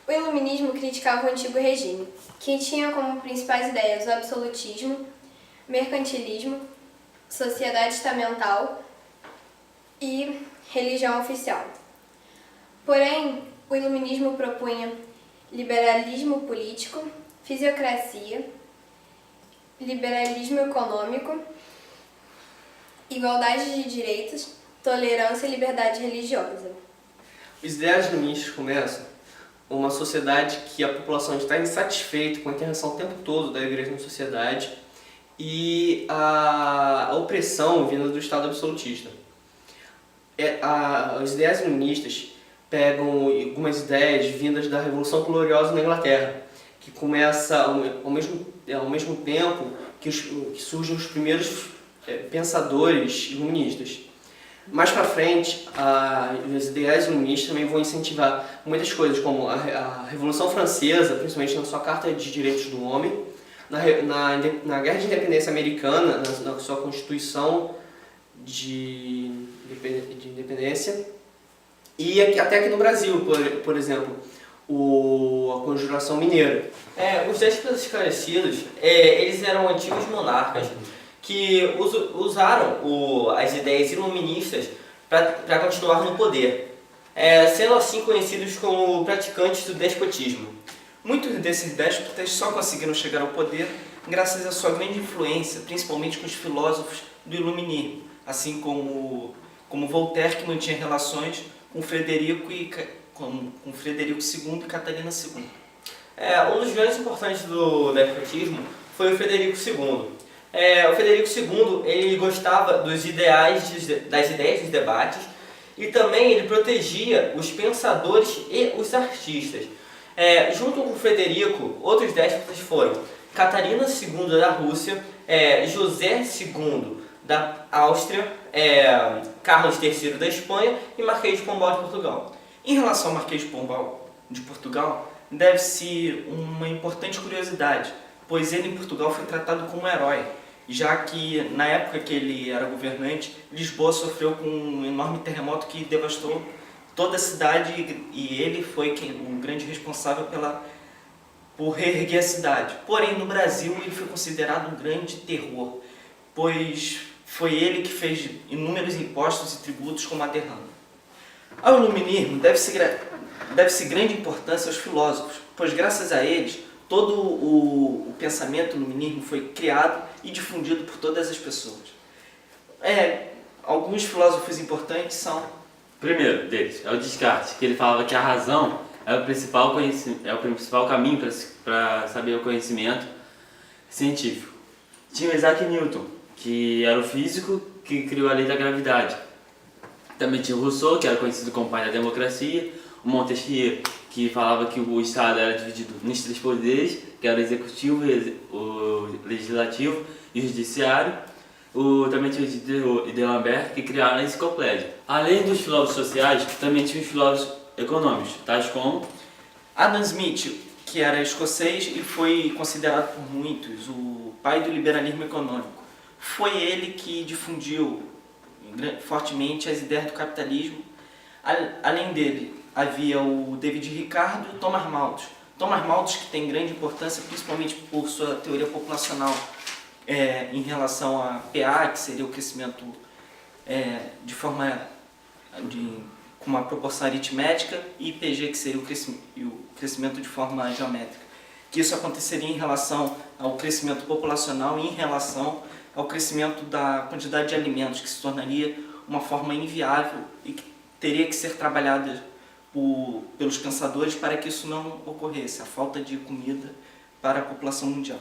O iluminismo criticava o antigo regime, que tinha como principais ideias o absolutismo, mercantilismo, sociedade estamental e religião oficial. Porém, o iluminismo propunha liberalismo político, fisiocracia, liberalismo econômico, igualdade de direitos, tolerância e liberdade religiosa. Os ideais iluministas começam uma sociedade que a população está insatisfeita com a intervenção o tempo todo da igreja na sociedade e a opressão vinda do Estado absolutista. Os ideais iluministas pegam algumas ideias vindas da Revolução Gloriosa na Inglaterra, que começa ao mesmo tempo que surgem os primeiros pensadores iluministas. Mais para frente, os ideais iluministas também vão incentivar muitas coisas, como a Revolução Francesa, principalmente na sua Carta de Direitos do Homem, na Guerra de Independência Americana, na sua Constituição de Independência, e até aqui no Brasil, por exemplo, a Conjuração Mineira. Os 10 esclarecidos, eles eram antigos monarcas que usaram as ideias iluministas para continuar no poder, sendo assim conhecidos como praticantes do despotismo. Muitos desses déspotas só conseguiram chegar ao poder graças à sua grande influência, principalmente com os filósofos do iluminismo, assim como Voltaire, que mantinha relações com Frederico II e Catarina II. Um dos grandes importantes do despotismo foi o Frederico II. O Frederico II ele gostava das ideias dos debates e também ele protegia os pensadores e os artistas. Junto com o Frederico, outros déspotas foram Catarina II da Rússia, José II da Áustria, Carlos III da Espanha e Marquês de Pombal de Portugal. Em relação ao Marquês de Pombal de Portugal, deve-se uma importante curiosidade, pois ele em Portugal foi tratado como um herói, já que na época que ele era governante, Lisboa sofreu com um enorme terremoto que devastou toda a cidade e ele foi o grande responsável por reerguer a cidade. Porém, no Brasil, ele foi considerado um grande terror, pois foi ele que fez inúmeros impostos e tributos como a derrama. Ao iluminismo deve-se grande importância aos filósofos, pois graças a eles todo o pensamento iluminismo foi criado e difundido por todas as pessoas. Alguns filósofos importantes são... O primeiro deles é o Descartes, que ele falava que a razão é o principal caminho para saber o conhecimento científico. Tinha o Isaac Newton, que era o físico que criou a lei da gravidade. Também tinha o Rousseau, que era conhecido como pai da democracia, o Montesquieu, que falava que o Estado era dividido nos 3 poderes, que era o executivo, o legislativo e o judiciário. Também tinha o Diderot e D'Alembert, que criaram a enciclopédia. Além dos filósofos sociais, também tinha os filósofos econômicos, tais como Adam Smith, que era escocês e foi considerado por muitos o pai do liberalismo econômico. Foi ele que difundiu fortemente as ideias do capitalismo. Além dele, havia o David Ricardo e o Thomas Malthus. Thomas Malthus, que tem grande importância, principalmente por sua teoria populacional em relação a PA, que seria o crescimento com uma proporção aritmética, e PG, que seria o crescimento de forma geométrica. Que isso aconteceria em relação ao crescimento populacional e em relação ao crescimento da quantidade de alimentos, que se tornaria uma forma inviável e que teria que ser trabalhada pelos pensadores para que isso não ocorresse, a falta de comida para a população mundial.